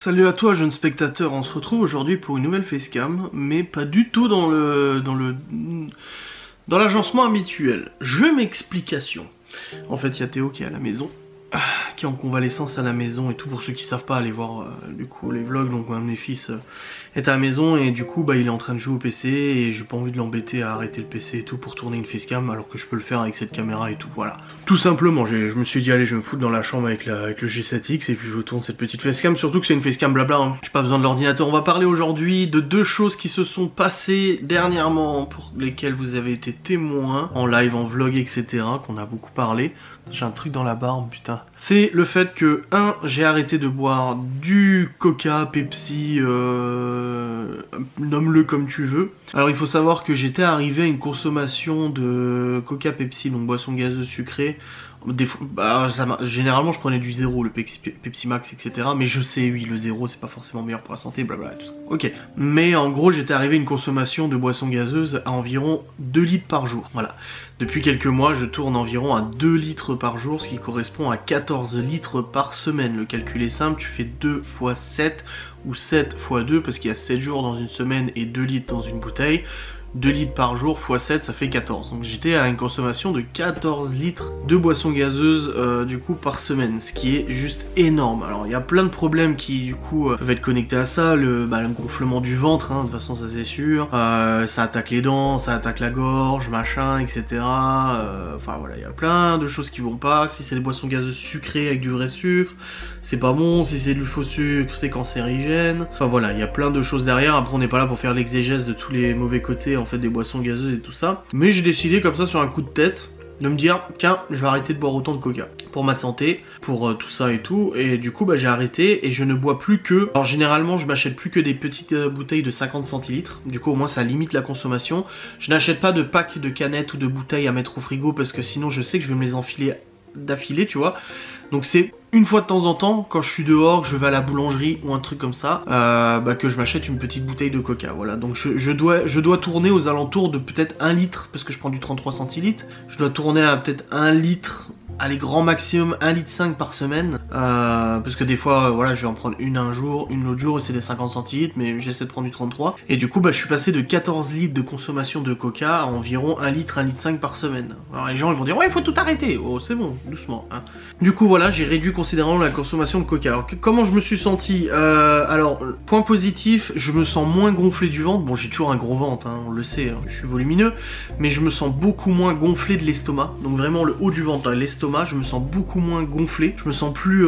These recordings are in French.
Salut à toi jeune spectateur, on se retrouve aujourd'hui pour une nouvelle facecam, mais pas du tout dans l'agencement habituel. Je m'explication. En fait, il y a Théo qui est à la maison, qui est en convalescence à la maison et tout. Pour ceux qui savent pas, aller voir du coup les vlogs. Donc un de mes fils est à la maison et du coup bah il est en train de jouer au PC et j'ai pas envie de l'embêter à arrêter le PC et tout pour tourner une facecam alors que je peux le faire avec cette caméra et tout. Voilà. Tout simplement, je me suis dit allez, je vais me foutre dans la chambre avec le G7X et puis je tourne cette petite facecam. Surtout que c'est une facecam blabla. Hein. J'ai pas besoin de l'ordinateur. On va parler aujourd'hui de deux choses qui se sont passées dernièrement pour lesquelles vous avez été témoins en live, en vlog, etc. Qu'on a beaucoup parlé. J'ai un truc dans la barbe, putain. C'est le fait que, j'ai arrêté de boire du Coca, Pepsi, nomme-le comme tu veux. Alors il faut savoir que j'étais arrivé à une consommation de Coca, Pepsi, donc boisson gazeuse sucrée. Généralement je prenais du zéro, le Pepsi Max, etc. Mais je sais, oui, le zéro c'est pas forcément meilleur pour la santé, blablabla, tout ça. Ok. Mais en gros j'étais arrivé à une consommation de boisson gazeuse à environ 2 litres par jour. Voilà. Depuis quelques mois je tourne environ à 2 litres par jour, ce qui correspond à 14 litres par semaine. Le calcul est simple, tu fais 2 x 7 ou 7 x 2 parce qu'il y a 7 jours dans une semaine et 2 litres dans une bouteille. 2 litres par jour x 7 ça fait 14, donc j'étais à une consommation de 14 litres de boissons gazeuses du coup par semaine, ce qui est juste énorme. Alors il y a plein de problèmes qui du coup peuvent être connectés à ça, le gonflement du ventre, hein, de toute façon ça c'est sûr, ça attaque les dents, ça attaque la gorge, machin, etc. Enfin voilà, il y a plein de choses qui vont pas. Si c'est des boissons gazeuses sucrées avec du vrai sucre, c'est pas bon. Si c'est du faux sucre, c'est cancérigène. Enfin voilà, il y a plein de choses derrière. Après on n'est pas là pour faire l'exégèse de tous les mauvais côtés en fait des boissons gazeuses et tout ça. Mais j'ai décidé comme ça sur un coup de tête de me dire tiens, je vais arrêter de boire autant de coca pour ma santé, pour tout ça et tout, et du coup bah j'ai arrêté et je ne bois plus que, alors généralement je m'achète plus que des petites bouteilles de 50 centilitres, du coup au moins ça limite la consommation. Je n'achète pas de packs de canettes ou de bouteilles à mettre au frigo parce que sinon je sais que je vais me les enfiler d'affilée, tu vois. Donc c'est une fois de temps en temps, quand je suis dehors, que je vais à la boulangerie ou un truc comme ça, que je m'achète une petite bouteille de coca, voilà. Donc je dois tourner aux alentours de peut-être 1 litre, parce que je prends du 33 centilitres, je dois tourner à peut-être 1 litre, allez grand maximum 1,5 litre par semaine, parce que des fois voilà je vais en prendre une un jour, une l'autre jour et c'est des 50 centilitres, mais j'essaie de prendre du 33, et du coup bah je suis passé de 14 litres de consommation de coca à environ 1 litre, 1,5 litre par semaine. Alors les gens ils vont dire ouais il faut tout arrêter, oh c'est bon, doucement, hein. Du coup voilà, j'ai réduit considérablement la consommation de coca. Alors comment je me suis senti, alors point positif, je me sens moins gonflé du ventre, bon j'ai toujours un gros ventre, hein, on le sait, hein, je suis volumineux, mais je me sens beaucoup moins gonflé de l'estomac, donc vraiment le haut du ventre, l'estomac, je me sens beaucoup moins gonflé, je me sens plus,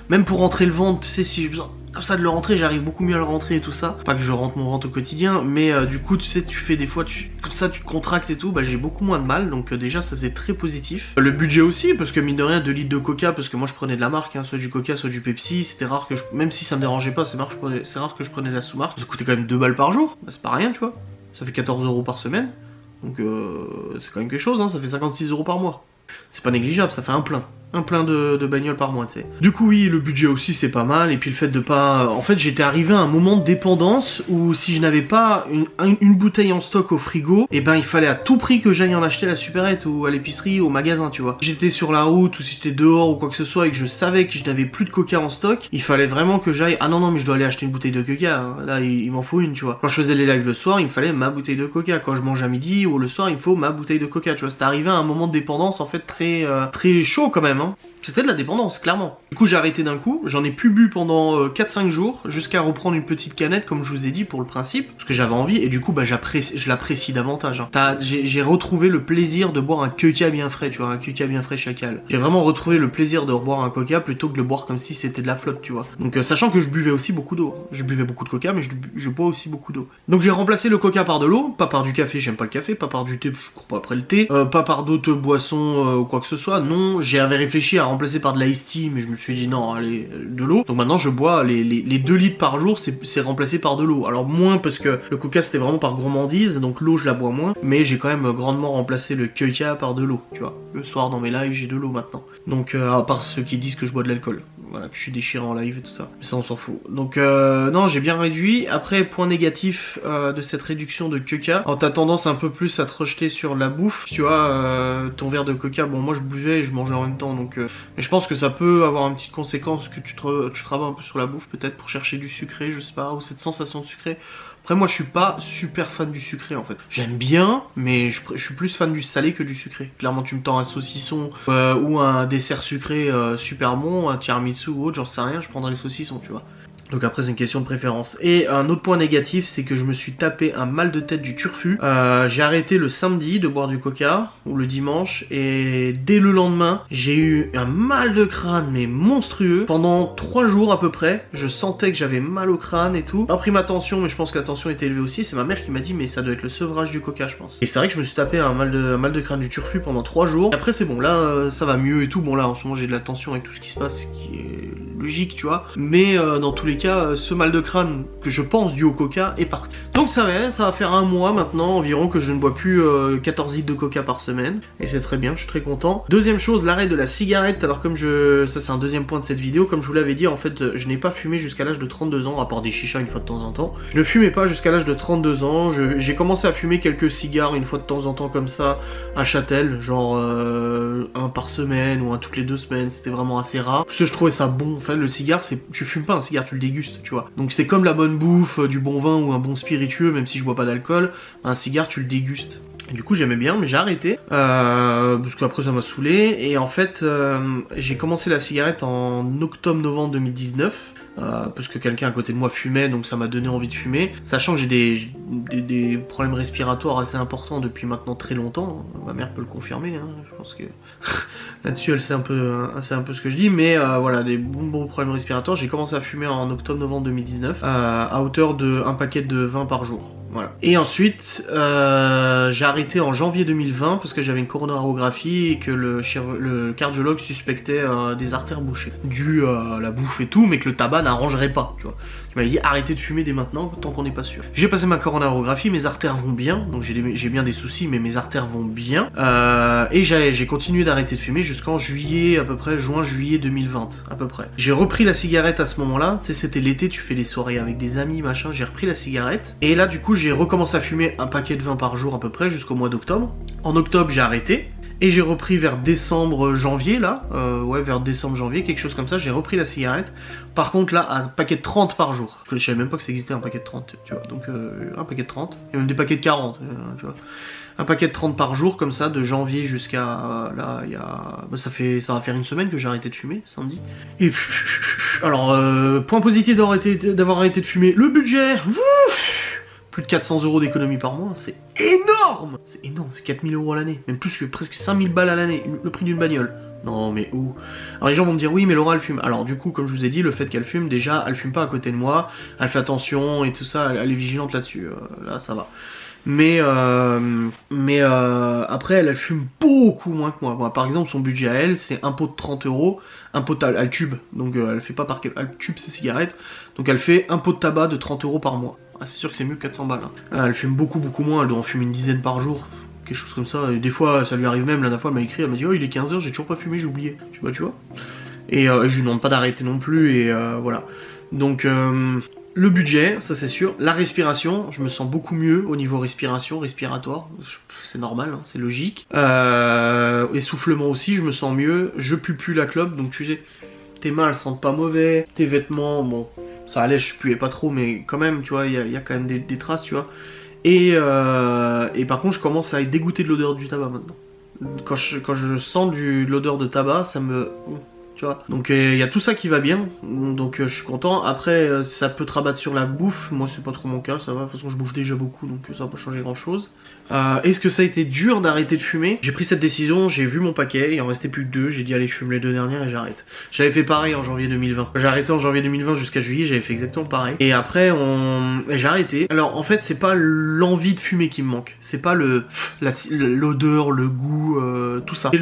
même pour rentrer le ventre, tu sais, si j'ai besoin comme ça de le rentrer, j'arrive beaucoup mieux à le rentrer et tout ça. Pas que je rentre mon ventre au quotidien, mais du coup tu sais, tu fais des fois, comme ça tu te contractes et tout, bah j'ai beaucoup moins de mal, donc déjà ça c'est très positif. Le budget aussi, parce que mine de rien 2 litres de coca, parce que moi je prenais de la marque, hein, soit du coca, soit du Pepsi, c'était rare que même si ça me dérangeait pas, c'est rare que je prenais de la sous-marque, ça coûtait quand même 2 balles par jour, bah, c'est pas rien tu vois, ça fait 14 € par semaine, donc c'est quand même quelque chose, hein, ça fait 56 € par mois. C'est pas négligeable, ça fait un plein de bagnoles par mois, tu sais. Du coup oui, le budget aussi c'est pas mal, et puis le fait de pas... En fait j'étais arrivé à un moment de dépendance où si je n'avais pas une bouteille en stock au frigo, et ben il fallait à tout prix que j'aille en acheter à la supérette ou à l'épicerie ou au magasin, tu vois. J'étais sur la route ou si j'étais dehors ou quoi que ce soit et que je savais que je n'avais plus de coca en stock, il fallait vraiment que j'aille... Ah non mais je dois aller acheter une bouteille de coca, hein. Là il m'en faut une, tu vois. Quand je faisais les lives le soir, il me fallait ma bouteille de coca. Quand je mange à midi ou le soir, il me faut ma bouteille de coca, tu vois. C'était arrivé à un moment de dépendance en fait très chaud quand même, hein. C'était de la dépendance, clairement. Du coup, j'ai arrêté d'un coup, j'en ai plus bu pendant 4-5 jours, jusqu'à reprendre une petite canette, comme je vous ai dit, pour le principe, parce que j'avais envie, et du coup, bah, je l'apprécie davantage, hein. J'ai retrouvé le plaisir de boire un coca bien frais, tu vois, un coca bien frais chacal. J'ai vraiment retrouvé le plaisir de reboire un coca, plutôt que de le boire comme si c'était de la flotte, tu vois. Donc, sachant que je buvais aussi beaucoup d'eau. Je buvais beaucoup de coca, mais je bois aussi beaucoup d'eau. Donc, j'ai remplacé le coca par de l'eau, pas par du café, j'aime pas le café, pas par du thé, je cours pas après le thé, pas par d'autres boissons ou quoi que ce soit, non, j'avais réfléchi à remplacé par de l'ice tea, mais je me suis dit non, allez, de l'eau. Donc maintenant je bois les 2 litres par jour, c'est remplacé par de l'eau. Alors moins parce que le coca c'était vraiment par gourmandise, donc l'eau je la bois moins, mais j'ai quand même grandement remplacé le coca par de l'eau, tu vois. Le soir dans mes lives j'ai de l'eau maintenant. Donc à part ceux qui disent que je bois de l'alcool, voilà, que je suis déchiré en live et tout ça. Mais ça on s'en fout. Donc non, j'ai bien réduit. Après, point négatif de cette réduction de coca, alors t'as tendance un peu plus à te rejeter sur la bouffe, tu vois, ton verre de coca, bon moi je buvais et je mangeais en même temps, donc Mais je pense que ça peut avoir une petite conséquence que tu travailles un peu sur la bouffe peut-être pour chercher du sucré, je sais pas, ou cette sensation de sucré. Après moi je suis pas super fan du sucré en fait. J'aime bien, mais je suis plus fan du salé que du sucré. Clairement tu me tends un saucisson ou un dessert sucré super bon, un tiramisu ou autre, j'en sais rien, je prendrai les saucissons, tu vois. Donc après c'est une question de préférence. Et un autre point négatif, c'est que je me suis tapé un mal de tête du turfu. J'ai arrêté le samedi de boire du coca, ou le dimanche, et dès le lendemain, j'ai eu un mal de crâne mais monstrueux. Pendant 3 jours à peu près, je sentais que j'avais mal au crâne et tout. J'ai pris ma tension, mais je pense que la tension était élevée aussi. C'est ma mère qui m'a dit mais ça doit être le sevrage du coca je pense. Et c'est vrai que je me suis tapé un mal de crâne du turfu pendant 3 jours. Et après c'est bon, là ça va mieux et tout. Bon là en ce moment j'ai de la tension avec tout ce qui se passe, ce qui est logique tu vois. Mais dans tous les cas, ce mal de crâne que je pense dû au coca est parti. Donc ça va faire un mois maintenant environ que je ne bois plus 14 litres de coca par semaine. Et c'est très bien, je suis très content. Deuxième chose, l'arrêt de la cigarette. Alors comme ça c'est un deuxième point de cette vidéo, comme je vous l'avais dit en fait, je n'ai pas fumé jusqu'à l'âge de 32 ans, à part des chichas une fois de temps en temps. Je ne fumais pas jusqu'à l'âge de 32 ans. J'ai commencé à fumer quelques cigares une fois de temps en temps comme ça, à Châtel, genre un par semaine ou un toutes les 2 semaines, c'était vraiment assez rare. Parce que je trouvais ça bon, enfin le cigare, tu fumes pas un cigare, tu le dégustes, tu vois. Donc c'est comme la bonne bouffe, du bon vin ou un bon spiritueux, même si je bois pas d'alcool, un cigare tu le dégustes. Et du coup j'aimais bien, mais j'ai arrêté, parce qu'après ça m'a saoulé, et en fait j'ai commencé la cigarette en octobre-novembre 2019, parce que quelqu'un à côté de moi fumait, donc ça m'a donné envie de fumer. Sachant que j'ai des problèmes respiratoires assez importants depuis maintenant très longtemps, ma mère peut le confirmer, hein. Je pense que là-dessus elle sait un peu ce que je dis, mais voilà, des bons problèmes respiratoires. J'ai commencé à fumer en octobre-novembre 2019, à hauteur de 1 paquet de 20 par jour. Voilà. Et ensuite, j'ai arrêté en janvier 2020 parce que j'avais une coronarographie et que le cardiologue suspectait des artères bouchées, dû à la bouffe et tout, mais que le tabac n'arrangerait pas, tu vois. Il m'avait dit arrêtez de fumer dès maintenant tant qu'on n'est pas sûr. J'ai passé ma coronarographie, mes artères vont bien, donc j'ai bien des soucis, mais mes artères vont bien. Et j'ai continué d'arrêter de fumer jusqu'en juillet, à peu près juin-juillet 2020, à peu près. J'ai repris la cigarette à ce moment-là, tu sais, c'était l'été, tu fais des soirées avec des amis, machin, j'ai repris la cigarette. Et là, du coup, j'ai recommencé à fumer un paquet de 20 par jour à peu près jusqu'au mois d'octobre. En octobre, j'ai arrêté. Et j'ai repris vers décembre-janvier, là, ouais, vers décembre-janvier, quelque chose comme ça, j'ai repris la cigarette. Par contre, là, un paquet de 30 par jour. Je savais même pas que ça existait un paquet de 30, tu vois. Donc, un paquet de 30, et même des paquets de 40, tu vois. Un paquet de 30 par jour, comme ça, de janvier jusqu'à, là, il y a... Bah, ça va faire une semaine que j'ai arrêté de fumer, samedi. Et puis... Alors, point positif d'avoir arrêté de fumer, le budget. Plus de 400 € d'économie par mois, c'est énorme! C'est énorme, c'est 4000 € à l'année, même plus que presque 5000 balles à l'année, le prix d'une bagnole. Non mais où? Alors les gens vont me dire oui mais Laura elle fume. Alors du coup comme je vous ai dit, le fait qu'elle fume, déjà elle fume pas à côté de moi, elle fait attention et tout ça, elle est vigilante là-dessus, là ça va. Mais après elle fume beaucoup moins que moi. Par exemple son budget à elle c'est un pot de 30 €, un pot elle tube, donc elle fait pas elle tube ses cigarettes, donc elle fait un pot de tabac de 30 € par mois. Ah, c'est sûr que c'est mieux que 400 balles. Hein. Elle fume beaucoup moins, elle doit en fumer une dizaine par jour, quelque chose comme ça. Et des fois ça lui arrive même, la dernière fois elle m'a écrit, elle m'a dit oh il est 15 h, j'ai toujours pas fumé, j'ai oublié. Je sais pas, tu vois. Et je lui demande pas d'arrêter non plus, et voilà. Donc le budget, ça c'est sûr. La respiration, je me sens beaucoup mieux au niveau respiratoire. C'est normal, hein, c'est logique. Essoufflement aussi, je me sens mieux. Je pue plus la clope, donc tu sais, tes mains elles sentent pas mauvais. Tes vêtements, bon, ça allait, je puais pas trop, mais quand même, tu vois, il y a quand même des traces, tu vois. Et par contre, je commence à être dégoûté de l'odeur du tabac maintenant. Quand je sens de l'odeur de tabac, ça me... Tu vois. Donc il y a tout ça qui va bien, donc je suis content. Après ça peut te rabattre sur la bouffe, moi c'est pas trop mon cas, ça va, de toute façon je bouffe déjà beaucoup, donc ça va pas changer grand chose. Est-ce que ça a été dur d'arrêter de fumer? J'ai pris cette décision, j'ai vu mon paquet, il en restait plus que 2, j'ai dit allez je fume les 2 dernières et j'arrête. J'avais fait pareil en janvier 2020. J'ai arrêté en janvier 2020 jusqu'à juillet, j'avais fait exactement pareil. Et après j'ai arrêté. Alors en fait c'est pas l'envie de fumer qui me manque, c'est pas l'odeur, le goût, tout ça.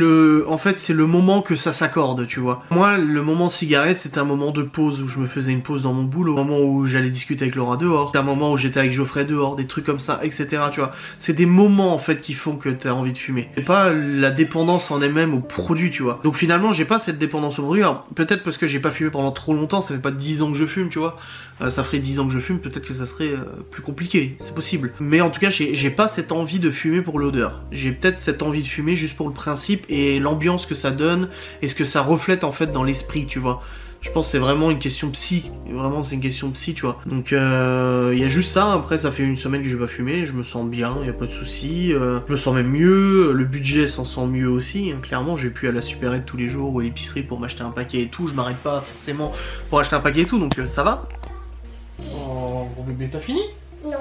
En fait c'est le moment que ça s'accorde, tu vois. Moi le moment cigarette c'était un moment de pause où je me faisais une pause dans mon boulot, un moment où j'allais discuter avec Laura dehors, c'était un moment où j'étais avec Geoffrey dehors, des trucs comme ça, etc. Tu vois. C'est des moments en fait qui font que t'as envie de fumer. C'est pas la dépendance en elle-même au produit, tu vois. Donc finalement, j'ai pas cette dépendance au produit. Alors peut-être parce que j'ai pas fumé pendant trop longtemps, ça fait pas 10 ans que je fume, tu vois. Ça ferait 10 ans que je fume, peut-être que ça serait plus compliqué, c'est possible. Mais en tout cas, j'ai pas cette envie de fumer pour l'odeur. J'ai peut-être cette envie de fumer juste pour le principe et l'ambiance que ça donne et ce que ça reflète en fait dans l'esprit, tu vois. Je pense que c'est vraiment une question psy, vraiment c'est une question psy, tu vois. Donc il y a juste ça, après ça fait une semaine que je vais pas fumer, je me sens bien, il y a pas de souci, je me sens même mieux, le budget s'en sent mieux aussi, hein. Clairement j'ai pu aller à la supérette tous les jours ou à l'épicerie pour m'acheter un paquet et tout, je m'arrête pas forcément pour acheter un paquet et tout, donc ça va. Oh bon bébé, t'as fini? Non,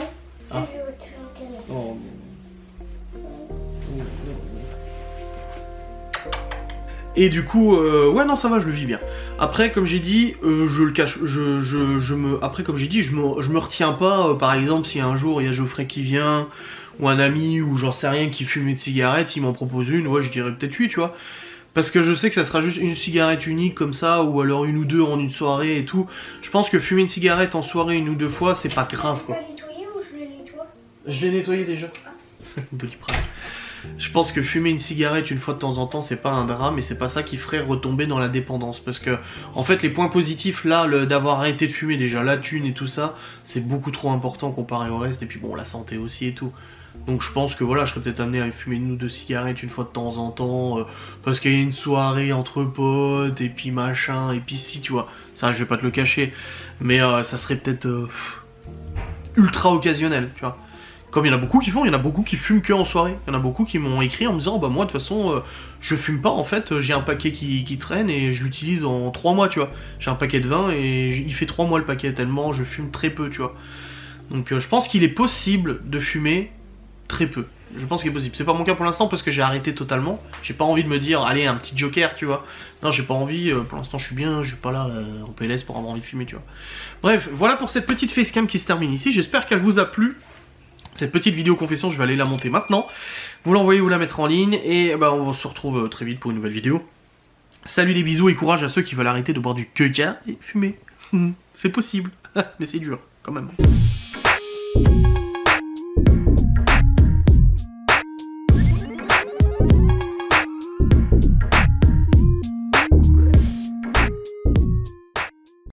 ah. je veux tuer un canard. Oh. Et du coup, ouais non ça va, je le vis bien. Après comme j'ai dit, je le cache, après comme j'ai dit, je me retiens pas, par exemple si un jour il y a Geoffrey qui vient, ou un ami, ou j'en sais rien qui fume une cigarette, s'il m'en propose une, ouais je dirais peut-être oui, tu vois. Parce que je sais que ça sera juste une cigarette unique comme ça, ou alors une ou deux en une soirée et tout. Je pense que fumer une cigarette en soirée une ou deux fois, c'est pas grave quoi. Tu l'as nettoyé ou je le nettoie? Je l'ai nettoyé déjà. Doliprane. Je pense que fumer une cigarette une fois de temps en temps, c'est pas un drame, et c'est pas ça qui ferait retomber dans la dépendance. Parce que, en fait, les points positifs, là, d'avoir arrêté de fumer, déjà la thune et tout ça, c'est beaucoup trop important comparé au reste, et puis bon, la santé aussi et tout. Donc je pense que voilà, je serais peut-être amené à fumer une ou deux cigarettes une fois de temps en temps, parce qu'il y a une soirée entre potes, et puis machin, et puis si, tu vois. Ça, je vais pas te le cacher. Mais ça serait peut-être ultra occasionnel, tu vois. Comme il y en a beaucoup qui font, il y en a beaucoup qui fument que en soirée. Il y en a beaucoup qui m'ont écrit en me disant, bah moi de toute façon, je fume pas en fait, j'ai un paquet qui traîne et je l'utilise en 3 mois, tu vois. J'ai un paquet de 20 et il fait 3 mois le paquet, tellement je fume très peu, tu vois. Donc je pense qu'il est possible de fumer très peu. Je pense qu'il est possible. C'est pas mon cas pour l'instant parce que j'ai arrêté totalement. J'ai pas envie de me dire, allez, un petit joker, tu vois. Non, j'ai pas envie. Pour l'instant, je suis bien. Je suis pas là en PLS pour avoir envie de fumer, tu vois. Bref, voilà pour cette petite facecam qui se termine ici. J'espère qu'elle vous a plu. Cette petite vidéo confession, je vais aller la monter maintenant. Vous l'envoyez ou la mettre en ligne. Et bah, on se retrouve très vite pour une nouvelle vidéo. Salut les bisous et courage à ceux qui veulent arrêter de boire du coca et fumer. C'est possible. Mais c'est dur, quand même.